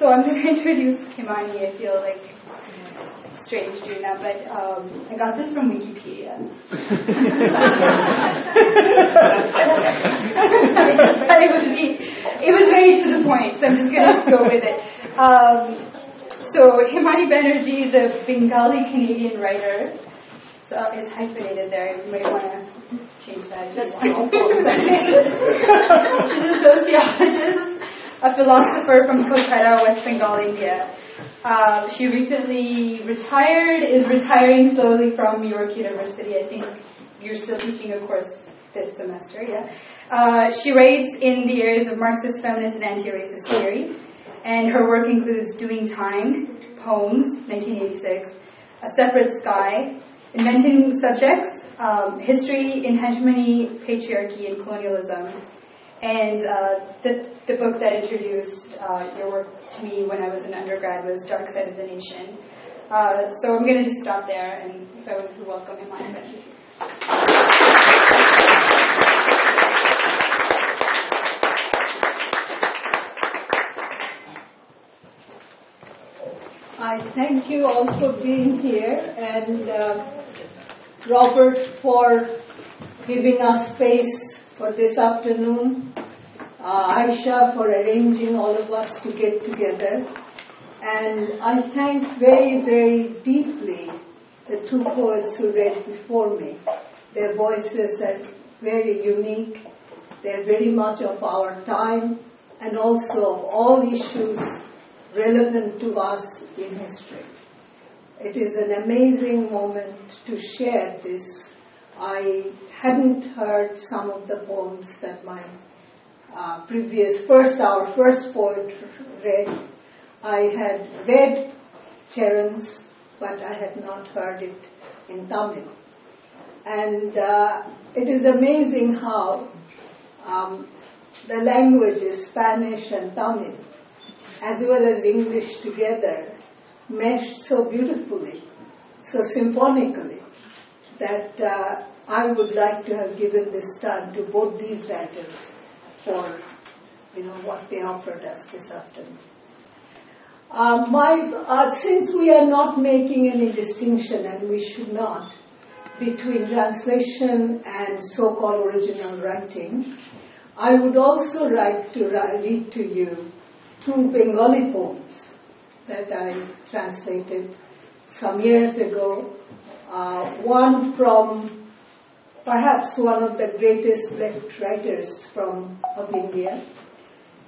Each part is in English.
So I'm going to introduce Himani. I feel like strange doing that, but I got this from Wikipedia. It was very to the point, so I'm just going to go with it. So Himani Bannerjee is a Bengali-Canadian writer. So it's hyphenated there. You might want to change that. She's a sociologist, a philosopher from Kolkata, West Bengal, India. She recently retired, is retiring slowly from York University. I think you're still teaching a course this semester, yeah. She writes in the areas of Marxist, feminist, and anti-racist theory. And her work includes Doing Time, Poems, 1986, A Separate Sky, Inventing Subjects, History in Hegemony, Patriarchy and Colonialism, and the book that introduced your work to me when I was an undergrad was Dark Side of the Nation. So I'm going to just stop there, and if I would welcome Himani Bannerjee. I thank you all for being here, and Robert for giving us space for this afternoon, Aisha for arranging all of us to get together, and I thank very, very deeply the two poets who read before me. Their voices are very unique, they're very much of our time, and also of all issues relevant to us in history. It is an amazing moment to share this. I hadn't heard some of the poems that my our first poet read. I had read Charan's, but I had not heard it in Tamil. And it is amazing how the languages, Spanish and Tamil, as well as English together, meshed so beautifully, so symphonically, that I would like to have given this time to both these writers for what they offered us this afternoon. Since we are not making any distinction, and we should not, between translation and so-called original writing, I would also like to read to you two Bengali poems that I translated some years ago. One from perhaps one of the greatest left writers of India,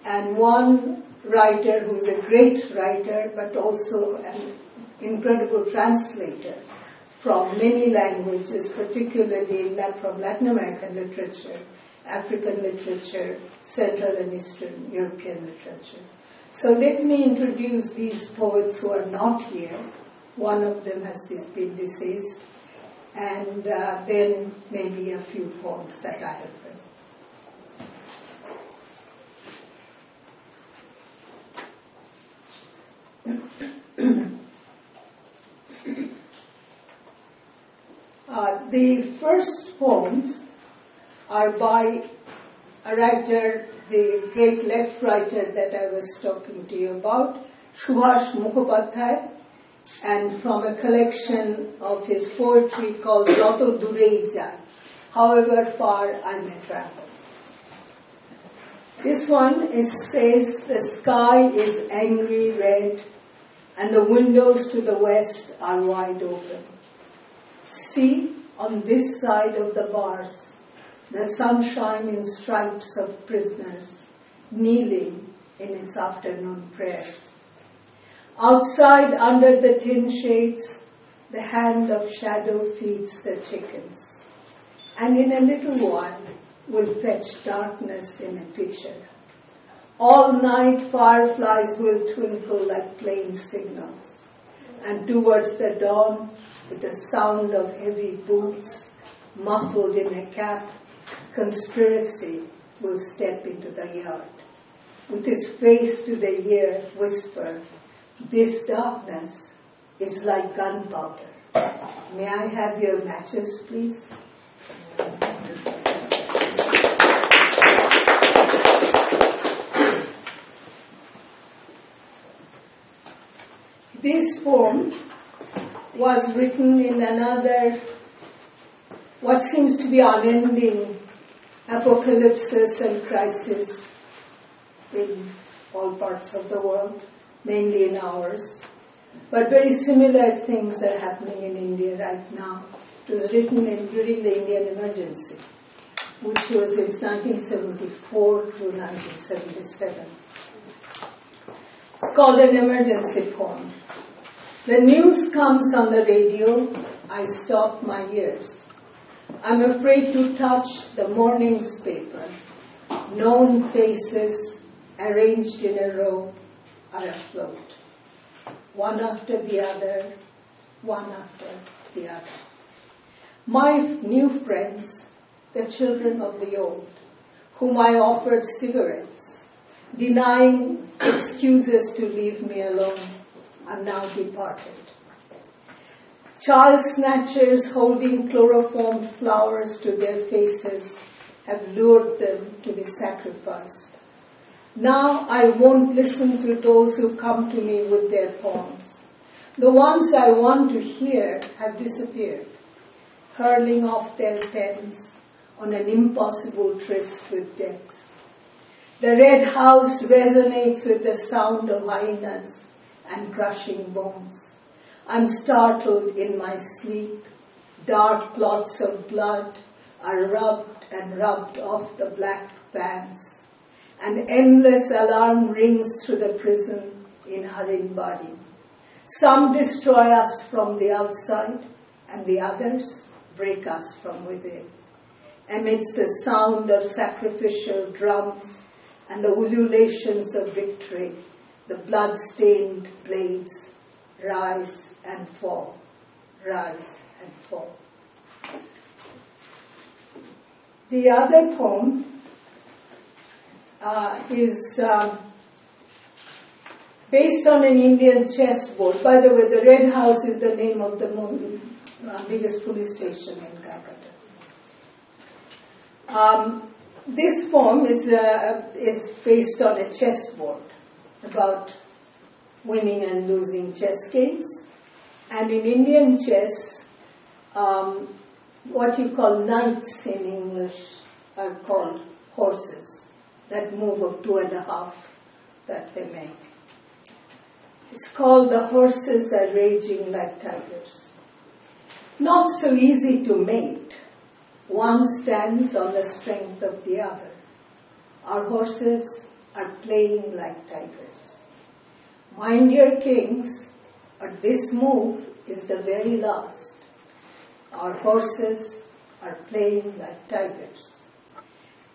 and one writer who's a great writer but also an incredible translator from many languages, particularly from Latin American literature, African literature, Central and Eastern European literature. So let me introduce these poets who are not here. One of them has been deceased, and then maybe a few poems that I have read. The first poems are by a writer, the great left writer that I was talking to you about, Subhash Mukhopadhyay, and from a collection of his poetry called Joto Durei Jai, However Far I May Travel. This one says, the sky is angry red, and the windows to the west are wide open. See, on this side of the bars, the sunshine in stripes of prisoners, kneeling in its afternoon prayers. Outside, under the tin shades, the hand of shadow feeds the chickens, and in a little while will fetch darkness in a pitcher. All night fireflies will twinkle like plain signals, and towards the dawn, with the sound of heavy boots, muffled in a cap, conspiracy will step into the yard. With his face to the ear, whisper, this darkness is like gunpowder. May I have your matches, please? This poem was written in another, what seems to be unending apocalypses and crisis in all parts of the world, mainly in ours. But very similar things are happening in India right now. It was written during the Indian emergency, which was in 1974 to 1977. It's called an emergency poem. The news comes on the radio, I stop my ears. I'm afraid to touch the morning's paper. Known faces, arranged in a row, are afloat. One after the other, one after the other. My new friends, the children of the old, whom I offered cigarettes, denying excuses to leave me alone, are now departed. Child snatchers holding chloroformed flowers to their faces have lured them to be sacrificed. Now I won't listen to those who come to me with their poems. The ones I want to hear have disappeared, hurling off their pens on an impossible tryst with death. The red house resonates with the sound of hyenas and crushing bones. I'm startled in my sleep. Dark clots of blood are rubbed and rubbed off the black pants. An endless alarm rings through the prison in Harimbari. Some destroy us from the outside, and the others break us from within. Amidst the sound of sacrificial drums and the ululations of victory, the blood-stained blades rise and fall, rise and fall. The other poem is based on an Indian chessboard. By the way, the Red House is the name of the biggest police station in Kolkata. This poem is based on a chessboard about winning and losing chess games. And in Indian chess, what you call knights in English are called horses. That move of 2.5 that they make. It's called The Horses Are Raging Like Tigers. Not so easy to mate. One stands on the strength of the other. Our horses are playing like tigers. Mind your kings, but this move is the very last. Our horses are playing like tigers.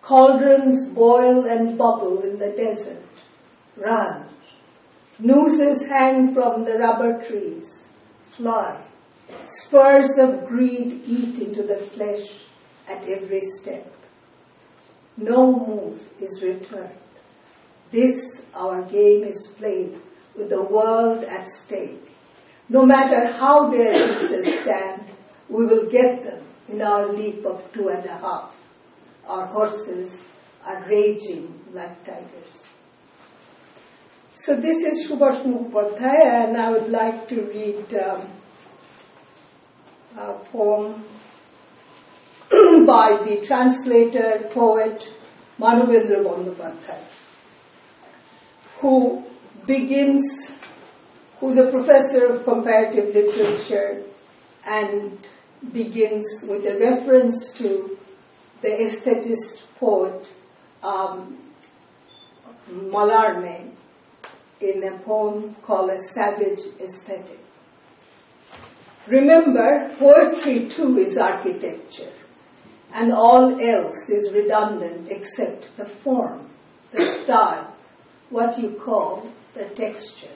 Cauldrons boil and bubble in the desert. Run. Nooses hang from the rubber trees. Fly. Spurs of greed eat into the flesh at every step. No move is returned. This, our game, is played with the world at stake. No matter how their aces stand, we will get them in our leap of 2.5. Our horses are raging like tigers. So this is Subhash Mukhopadhyay, and I would like to read a poem by the translator, poet Manavendra Bandyopadhyay, who's a professor of comparative literature and begins with a reference to the aesthetist poet Mallarmé in a poem called A Savage Aesthetic. Remember, poetry too is architecture, and all else is redundant except the form, the style, what you call the texture.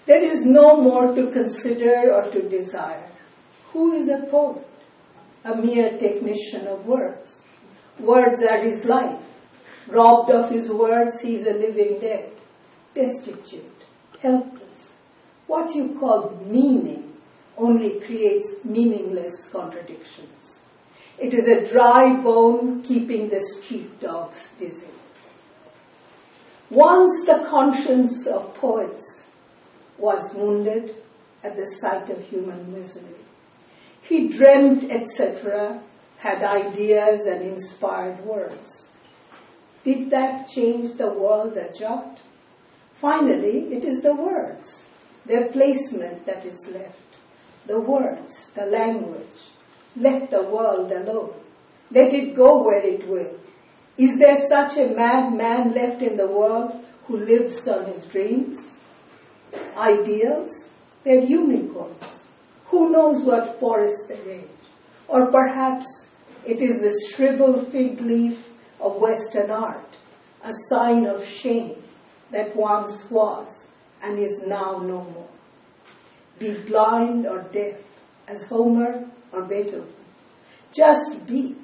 There is no more to consider or to desire. Who is a poet? A mere technician of words. Words are his life. Robbed of his words, he is a living dead, destitute, helpless. What you call meaning only creates meaningless contradictions. It is a dry bone keeping the street dogs busy. Once the conscience of poets was wounded at the sight of human misery. He dreamt, etc., had ideas and inspired words. Did that change the world a jot? Finally, it is the words, their placement that is left. The words, the language. Let the world alone. Let it go where it will. Is there such a mad man left in the world who lives on his dreams? Ideals? They're unicorns. Who knows what forest they range? Or perhaps it is the shriveled fig leaf of Western art, a sign of shame that once was and is now no more. Be blind or deaf, as Homer or Beethoven. Just be,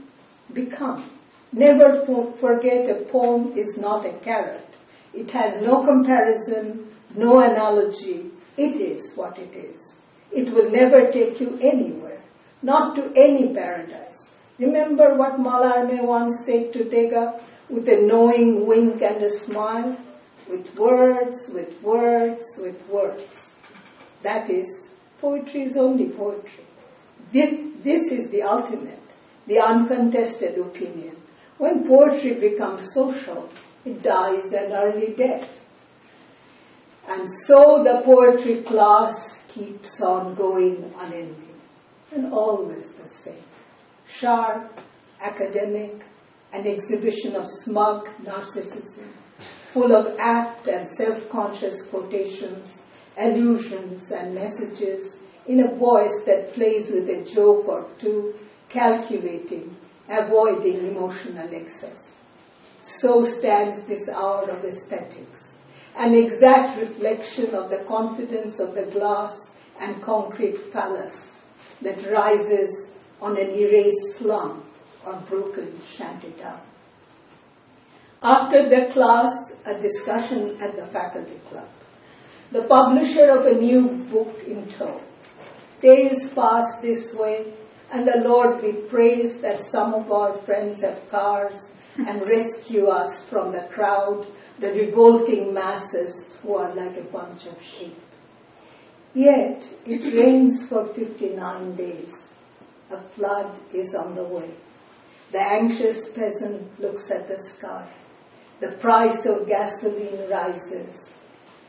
become. Never forget a poem is not a carrot. It has no comparison, no analogy. It is what it is. It will never take you anywhere, not to any paradise. Remember what Mallarmé once said to Degas with a knowing wink and a smile? With words, with words, with words. That is, poetry is only poetry. This is the ultimate, the uncontested opinion. When poetry becomes social, it dies an early death. And so the poetry class keeps on going unending, and always the same. Sharp, academic, an exhibition of smug narcissism, full of apt and self-conscious quotations, allusions and messages, in a voice that plays with a joke or two, calculating, avoiding emotional excess. So stands this hour of aesthetics, an exact reflection of the confidence of the glass and concrete phallus that rises on an erased slum or broken shantytown. After the class, a discussion at the faculty club. The publisher of a new book in tow. Days pass this way, and the Lord be praised that some of our friends have cars and rescue us from the crowd, the revolting masses who are like a bunch of sheep. Yet it rains for 59 days. A flood is on the way. The anxious peasant looks at the sky. The price of gasoline rises.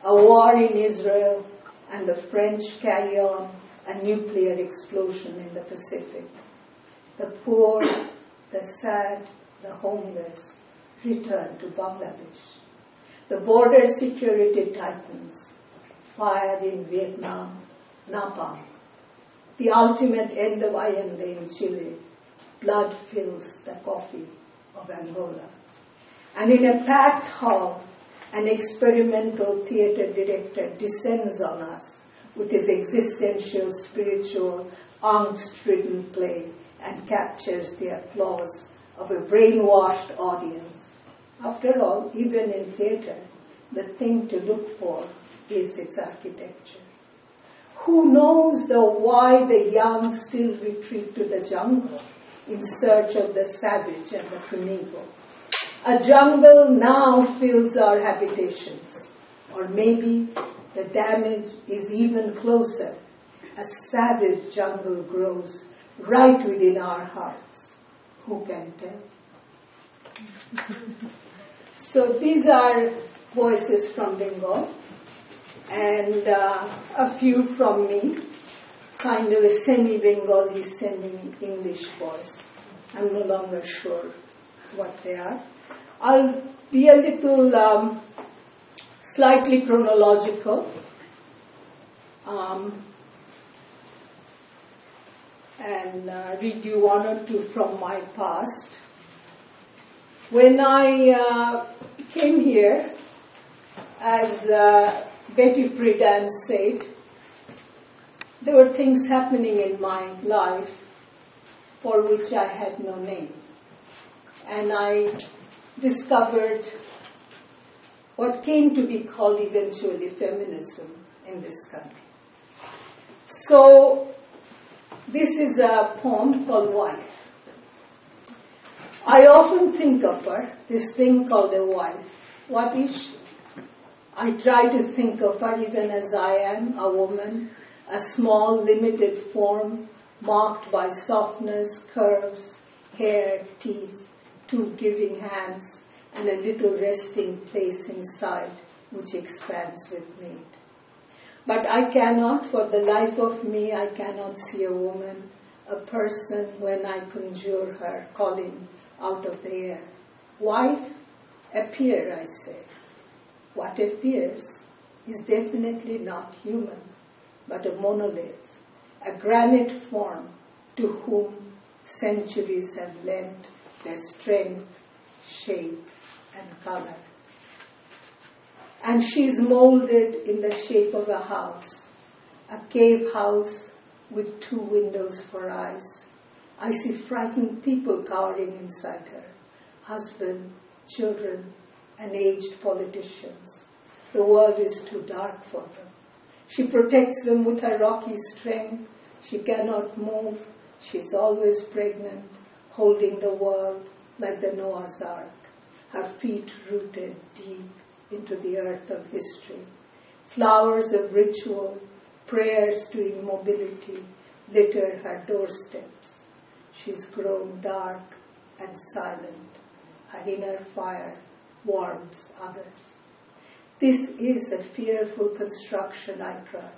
A war in Israel and the French carry on a nuclear explosion in the Pacific. The poor, the sad, the homeless return to Bangladesh. The border security tightens. Fire in Vietnam, napalm. The ultimate end of Allende in Chile. Blood fills the coffee of Angola. And in a packed hall, an experimental theater director descends on us with his existential, spiritual, angst-ridden play and captures the applause of a brainwashed audience. After all, even in theater, the thing to look for is its architecture. Who knows why the young still retreat to the jungle in search of the savage and the primeval? A jungle now fills our habitations, or maybe the damage is even closer. A savage jungle grows right within our hearts. Who can tell? So these are voices from Bengal, and a few from me, kind of a semi-Bengali, semi-English voice. I'm no longer sure what they are. I'll be a little slightly chronological, and read you one or two from my past. When I came here, as Betty Friedan said, there were things happening in my life for which I had no name. And I discovered what came to be called eventually feminism in this country. So this is a poem called Wife. I often think of her, this thing called a wife. What is she? I try to think of her even as I am, a woman, a small, limited form, marked by softness, curves, hair, teeth, two giving hands, and a little resting place inside, which expands with need. But I cannot, for the life of me, I cannot see a woman, a person, when I conjure her, calling out of the air. Wife, appear, I say. What appears is definitely not human, but a monolith, a granite form to whom centuries have lent their strength, shape, and color. And she is molded in the shape of a house, a cave house with two windows for eyes. I see frightened people cowering inside her, husband, children, and aged politicians. The world is too dark for them. She protects them with her rocky strength. She cannot move. She's always pregnant, holding the world like the Noah's Ark, her feet rooted deep into the earth of history. Flowers of ritual, prayers to immobility litter her doorsteps. She's grown dark and silent. Her inner fire warms others. This is a fearful construction, I cry.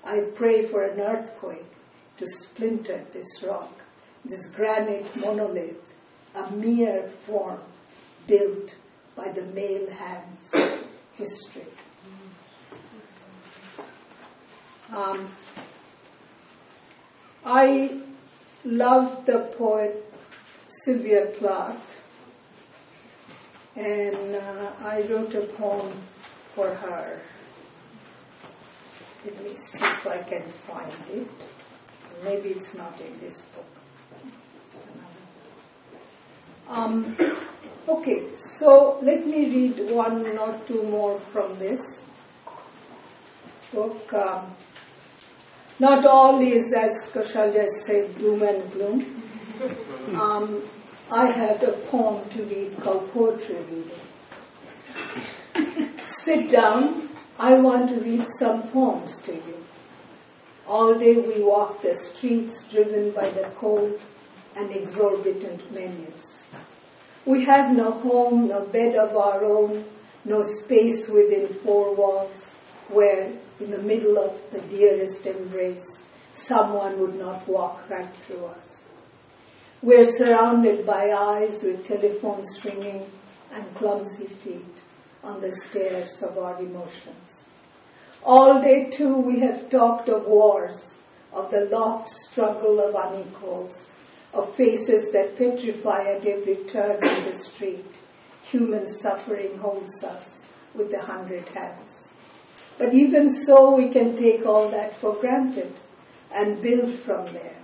I pray for an earthquake to splinter this rock, this granite monolith, a mere form built by the male hands of history. I love the poet Sylvia Plath, and I wrote a poem for her. Let me see if I can find it. Maybe it's not in this book. Okay, so let me read one or two more from this book. Not all is, as Kausalya said, doom and gloom. I had a poem to read called Poetry Reading. Sit down, I want to read some poems to you. All day we walk the streets driven by the cold and exorbitant menus. We have no home, no bed of our own, no space within four walls where, in the middle of the dearest embrace, someone would not walk right through us. We're surrounded by eyes with telephones ringing and clumsy feet on the stairs of our emotions. All day, too, we have talked of wars, of the locked struggle of unequals, of faces that petrify at every turn in the street. Human suffering holds us with 100 hands. But even so, we can take all that for granted and build from there.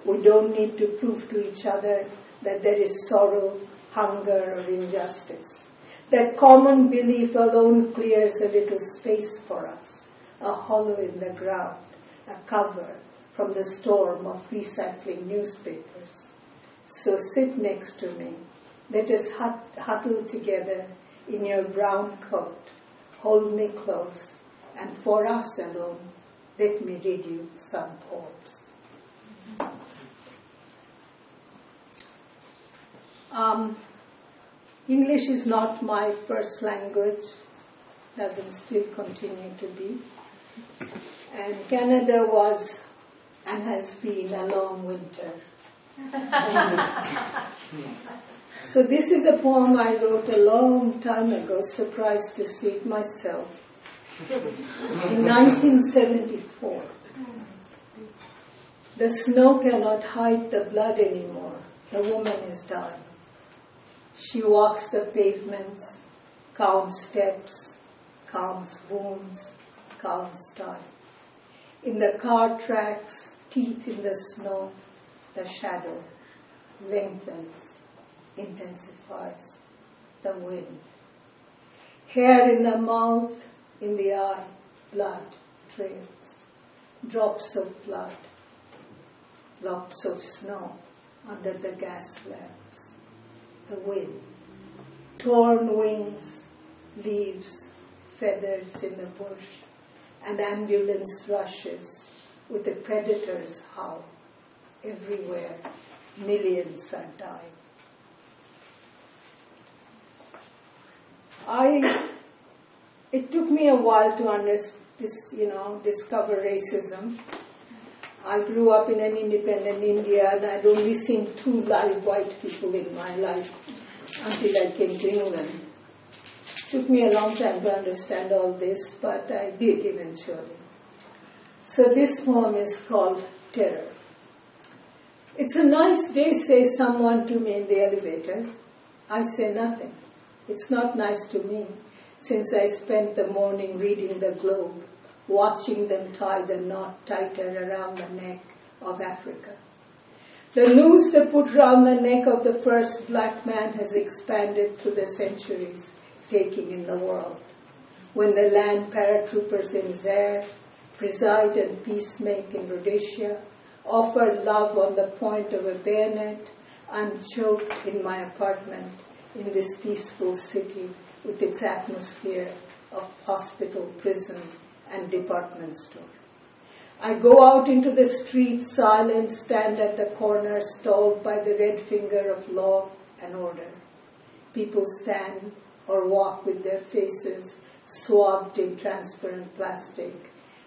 We don't need to prove to each other that there is sorrow, hunger, or injustice. That common belief alone clears a little space for us, a hollow in the ground, a cover from the storm of recycling newspapers. So sit next to me. Let us huddle together in your brown coat. Hold me close, and for us alone, let me read you some poems. English is not my first language, doesn't still continue to be. And Canada was and has been a long winter. So this is a poem I wrote a long time ago, surprised to see it myself, in 1974. The snow cannot hide the blood anymore. The woman is dying. She walks the pavements, counts steps, counts wounds, counts time. In the car tracks, teeth in the snow, the shadow lengthens, intensifies, the wind. Hair in the mouth, in the eye, blood trails, drops of blood, lumps of snow under the gas lamps, the wind, torn wings, leaves, feathers in the bush, and ambulance rushes with the predators howl. Everywhere, millions are dying. It took me a while to discover racism. I grew up in an independent India, and I'd only seen 2 live white people in my life until I came to England. It took me a long time to understand all this, but I did eventually. So this poem is called Terror. It's a nice day, says someone to me in the elevator. I say nothing. It's not nice to me, since I spent the morning reading the Globe, watching them tie the knot tighter around the neck of Africa. The noose they put round the neck of the first black man has expanded through the centuries, taking in the world. When the land paratroopers in Zaire preside and peacemake in Rhodesia, offer love on the point of a bayonet, I'm choked in my apartment in this peaceful city with its atmosphere of hospital, prison, and department store. I go out into the street, silent, stand at the corner, stalled by the red finger of law and order. People stand or walk with their faces swathed in transparent plastic.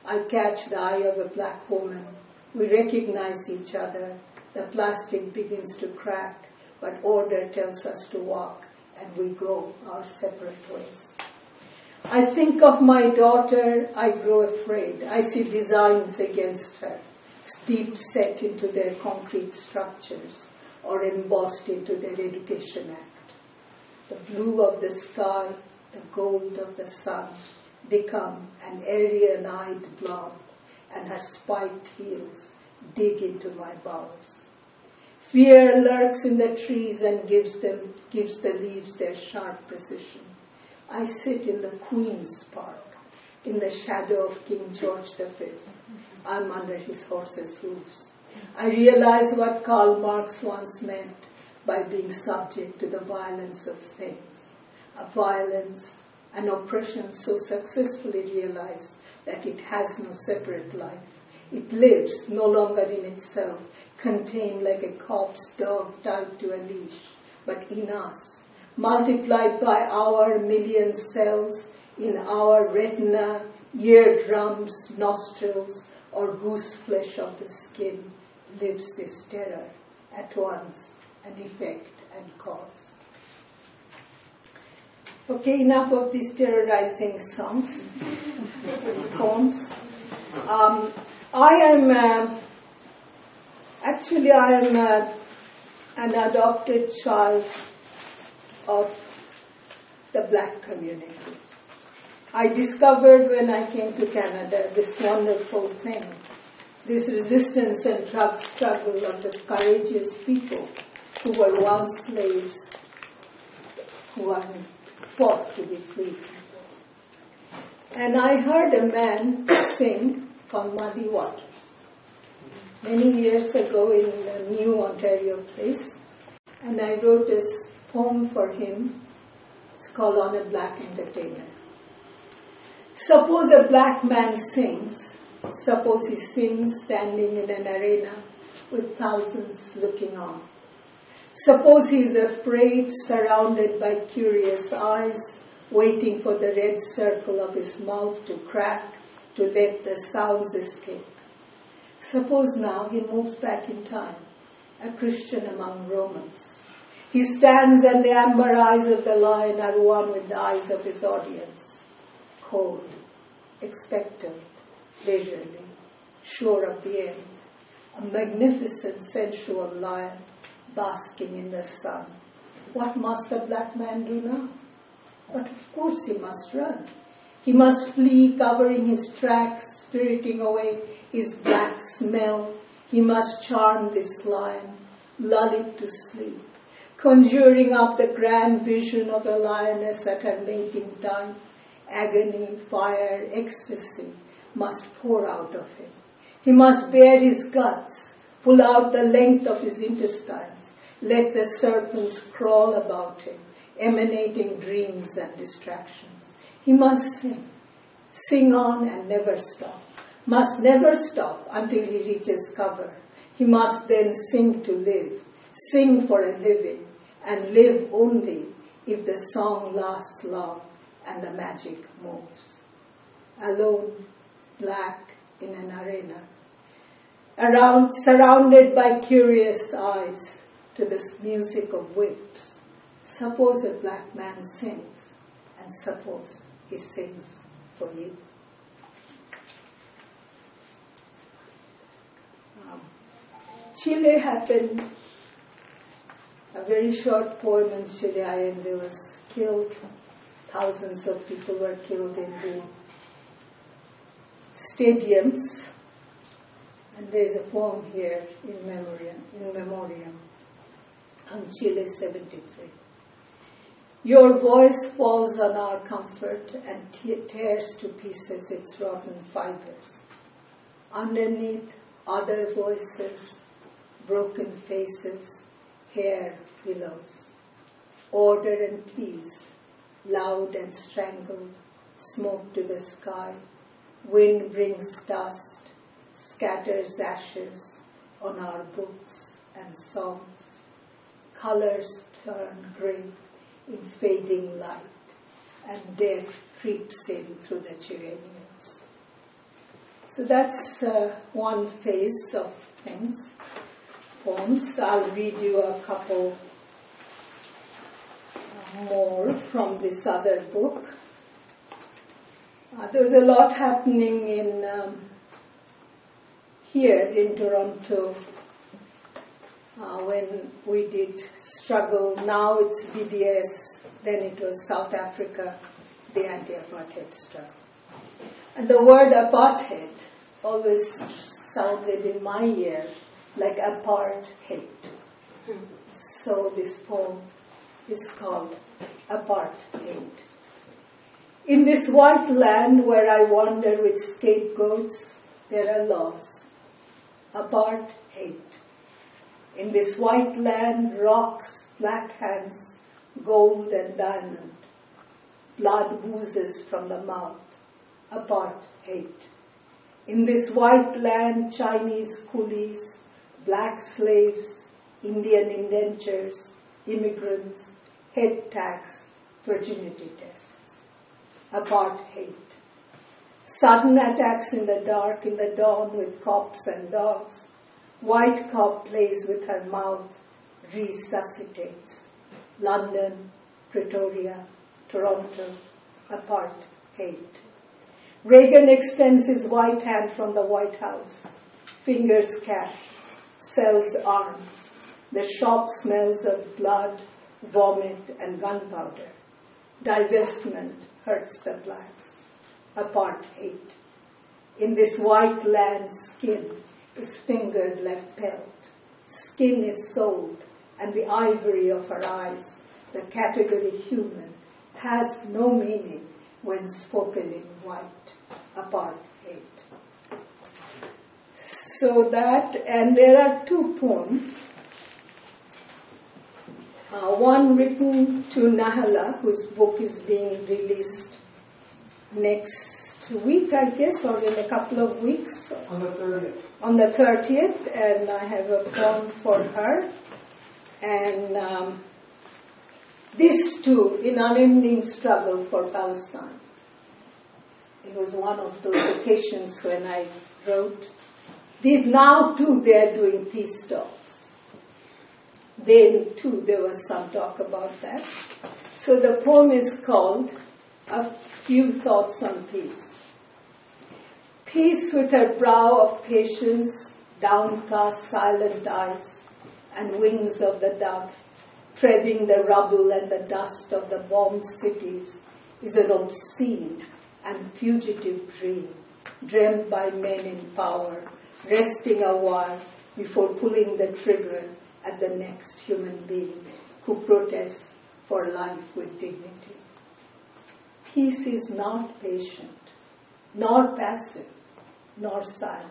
I catch the eye of a black woman. We recognize each other. The plastic begins to crack, but order tells us to walk, and we go our separate ways. I think of my daughter, I grow afraid. I see designs against her, deep set into their concrete structures or embossed into their Education Act. The blue of the sky, the gold of the sun become an Aryan-eyed blob, and her spiked heels dig into my bowels. Fear lurks in the trees and gives the leaves their sharp precision. I sit in the Queen's Park, in the shadow of King George V. I'm under his horse's hooves. I realize what Karl Marx once meant by being subject to the violence of things. A violence, an oppression so successfully realized that it has no separate life. It lives no longer in itself, contained like a corpse dog tied to a leash, but in us, multiplied by our million cells in our retina, eardrums, nostrils, or goose flesh of the skin, lives this terror, at once an effect and cause. Okay, enough of these terrorizing songs, poems. I am an adopted child of the black community. I discovered when I came to Canada this wonderful thing, this resistance and drug struggle of the courageous people who were once slaves, who had fought to be free. And I heard a man sing called Muddy Waters many years ago in a New Ontario place, and I wrote this poem for him. It's called On a Black Entertainer. Suppose a black man sings. Suppose he sings standing in an arena with thousands looking on. Suppose he is afraid, surrounded by curious eyes, waiting for the red circle of his mouth to crack to let the sounds escape. Suppose now he moves back in time, a Christian among Romans. He stands and the amber eyes of the lion are one with the eyes of his audience. Cold, expectant, leisurely, sure of the end. A magnificent, sensual lion basking in the sun. What must the black man do now? But of course he must run. He must flee, covering his tracks, spiriting away his black smell. He must charm this lion, lull it to sleep, conjuring up the grand vision of a lioness at her mating time. Agony, fire, ecstasy must pour out of him. He must bare his guts, pull out the length of his intestines, let the serpents crawl about him, emanating dreams and distractions. He must sing on and never stop, must never stop until he reaches cover. He must then sing to live, sing for a living, and live only if the song lasts long and the magic moves. Alone, black in an arena, surrounded by curious eyes to this music of whips. Suppose a black man sings, and suppose he sings for you. Chile happened, a very short poem in Chile, and there was killed, thousands of people were killed in the stadiums, and there's a poem here in memoriam on Chile 73. Your voice falls on our comfort and tears to pieces its rotten fibers. Underneath, other voices, broken faces, hair billows. Order and peace, loud and strangled, smoke to the sky. Wind brings dust, scatters ashes on our books and songs. Colors turn grey in fading light, and death creeps in through the geraniums. So that's one phase of things, poems. I'll read you a couple more from this other book. There was a lot happening in here in Toronto when we did struggle. Now it's BDS, then it was South Africa, the anti-apartheid struggle. And the word apartheid always sounded in my ear like apartheid. So this poem is called Apartheid. In this white land where I wander with scapegoats, there are laws. Apartheid. In this white land, rocks, black hands, gold and diamond. Blood oozes from the mouth. Apartheid. In this white land, Chinese coolies, black slaves, Indian indentures, immigrants, head tax, virginity tests. Apartheid. Sudden attacks in the dark, in the dawn with cops and dogs. White cop plays with her mouth, resuscitates. London, Pretoria, Toronto, apartheid. Reagan extends his white hand from the White House. Fingers cash, sells arms. The shop smells of blood, vomit, and gunpowder. Divestment hurts the blacks. Apartheid. In this white land, skin is fingered like pelt. Skin is sold, and the ivory of her eyes, the category human, has no meaning when spoken in white. Apartheid. So that, and there are two poems. One written to Nahala, whose book is being released next week, I guess, or in a couple of weeks. On the 30th. On the 30th, and I have a poem for her. And these two, in unending struggle for Palestine. It was one of those occasions when I wrote. These now too, they are doing peace talks. Then too, there was some talk about that. So the poem is called A Few Thoughts on Peace. Peace with her brow of patience, downcast silent eyes, and wings of the dove, treading the rubble and the dust of the bombed cities, is an obscene and fugitive dream, dreamt by men in power, resting a while before pulling the trigger at the next human being who protests for life with dignity. Peace is not patient, nor passive, nor silent.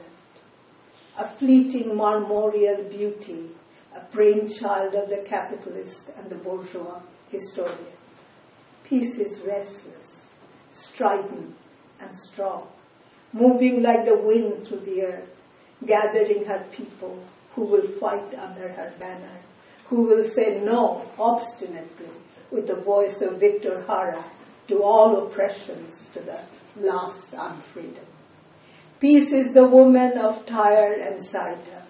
A fleeting marmoreal beauty, a brainchild of the capitalist and the bourgeois historian. Peace is restless, strident and strong, moving like the wind through the earth, gathering her people who will fight under her banner, who will say no obstinately with the voice of Victor Hara to all oppressions, to the last unfreedom. Peace is the woman of Tyre and Sidon,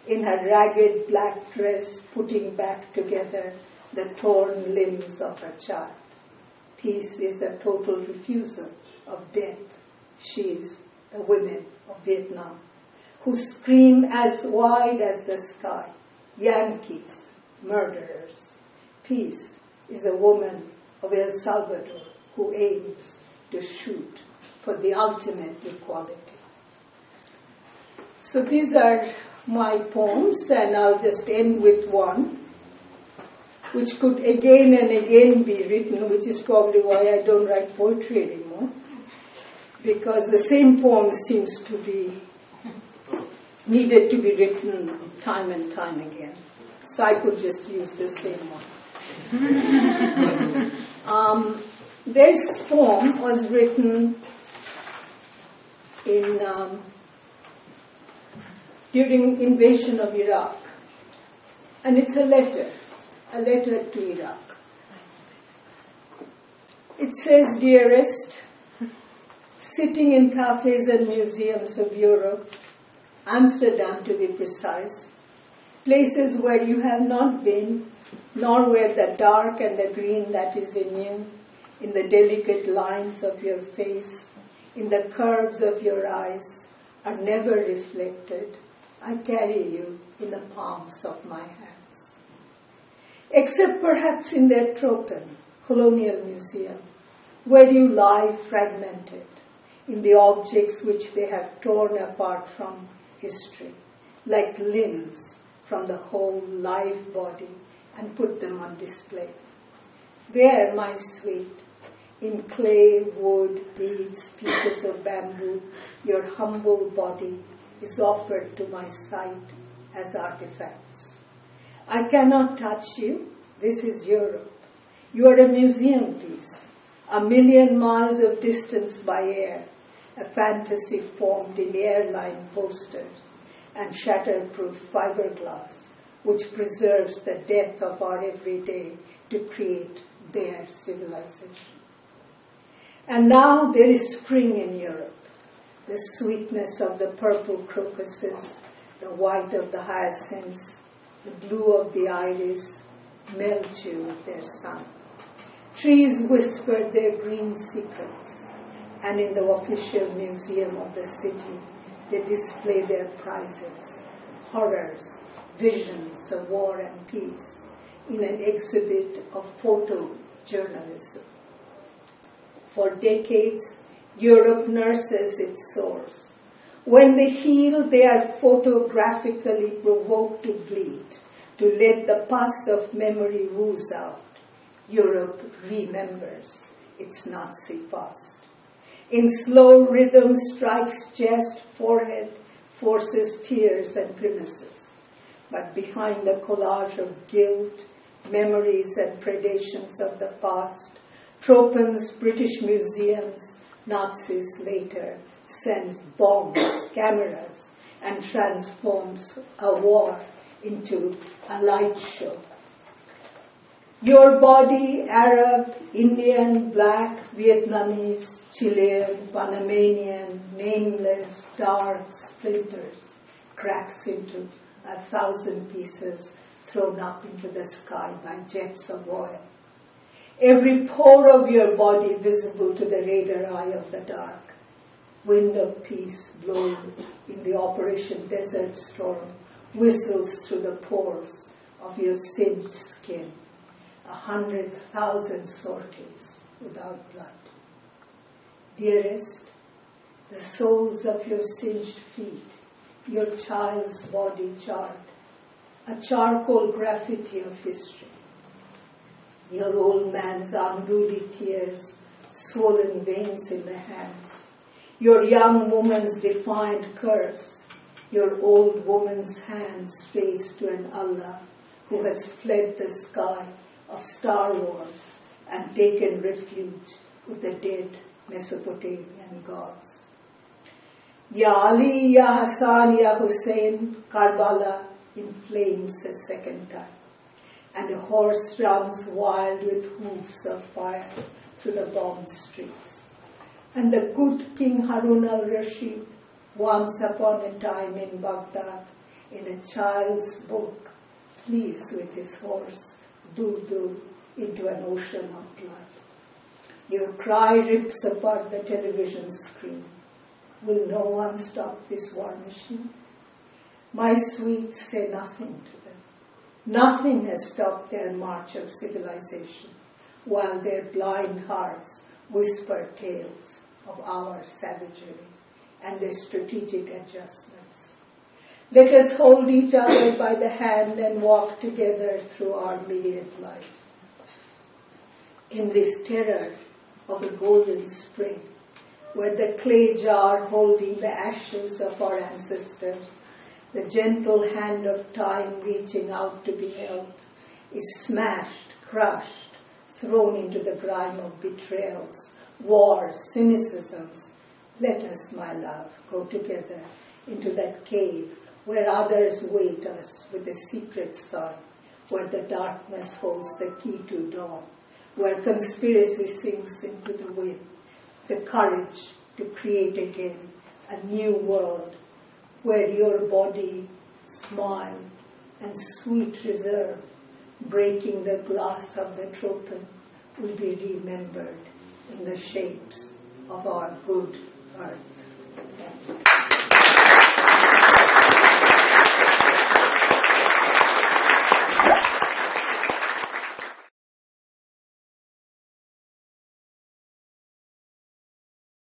in her ragged black dress, putting back together the torn limbs of her child. Peace is the total refusal of death. She is the women of Vietnam, who scream as wide as the sky, Yankees, murderers. Peace is a woman of El Salvador who aims to shoot for the ultimate equality. So these are my poems, and I'll just end with one, which could again and again be written, which is probably why I don't write poetry anymore, because the same poem seems to be needed to be written time and time again. So I could just use the same one. This poem was written in during invasion of Iraq, and it's a letter to Iraq. It says, "Dearest, sitting in cafes and museums of Europe, Amsterdam to be precise, places where you have not been, nor where the dark and the green that is in you, in the delicate lines of your face, in the curves of your eyes, are never reflected, I carry you in the palms of my hands. Except perhaps in their Tropen, colonial museum, where you lie fragmented in the objects which they have torn apart from history, like limbs from the whole live body, and put them on display. There, my sweet, in clay, wood, beads, pieces of bamboo, your humble body is offered to my sight as artifacts. I cannot touch you. This is Europe. You are a museum piece, 1,000,000 miles of distance by air, a fantasy formed in airline posters and shatterproof fiberglass, which preserves the depth of our everyday to create their civilization. And now there is spring in Europe, the sweetness of the purple crocuses, the white of the hyacinths, the blue of the iris, melt you with their sun. Trees whisper their green secrets, and in the official museum of the city, they display their prizes, horrors, visions of war and peace, in an exhibit of photojournalism. For decades, Europe nurses its sores. When they heal, they are photographically provoked to bleed, to let the pus of memory ooze out. Europe remembers its Nazi past. In slow rhythm strikes chest, forehead, forces tears and grimaces. But behind the collage of guilt, memories and predations of the past, Tropen's British museums, Nazis later, sends bombs, cameras, and transforms a war into a light show. Your body, Arab, Indian, Black, Vietnamese, Chilean, Panamanian, nameless, dark splinters, cracks into 1,000 pieces thrown up into the sky by jets of oil. Every pore of your body visible to the radar eye of the dark. Wind of peace blowing in the Operation Desert Storm whistles through the pores of your singed skin. 100,000 sorties without blood. Dearest, the soles of your singed feet, your child's body charred, a charcoal graffiti of history. Your old man's unruly tears, swollen veins in the hands. Your young woman's defiant curse. Your old woman's hands raised to an Allah who has fled the sky of Star Wars and taken refuge with the dead Mesopotamian gods. Ya Ali, Ya Hassan, Ya Hussein, Karbala in flames a second time, and a horse runs wild with hoofs of fire through the bombed streets. And the good King Harun al-Rashid, once upon a time in Baghdad, in a child's book, flees with his horse, Dul into an ocean of blood. Your cry rips apart the television screen. Will no one stop this war machine? My sweets say nothing to them. Nothing has stopped their march of civilization, while their blind hearts whisper tales of our savagery and their strategic adjustments. Let us hold each other by the hand and walk together through our myriad lives. In this terror of a golden spring, where the clay jar holding the ashes of our ancestors, the gentle hand of time reaching out to be held, is smashed, crushed, thrown into the grime of betrayals, wars, cynicisms. Let us, my love, go together into that cave where others wait us with a secret sun, where the darkness holds the key to dawn, where conspiracy sinks into the wind, the courage to create again a new world, where your body, smile, and sweet reserve, breaking the glass of the tropen, will be remembered in the shapes of our good earth. Thank you.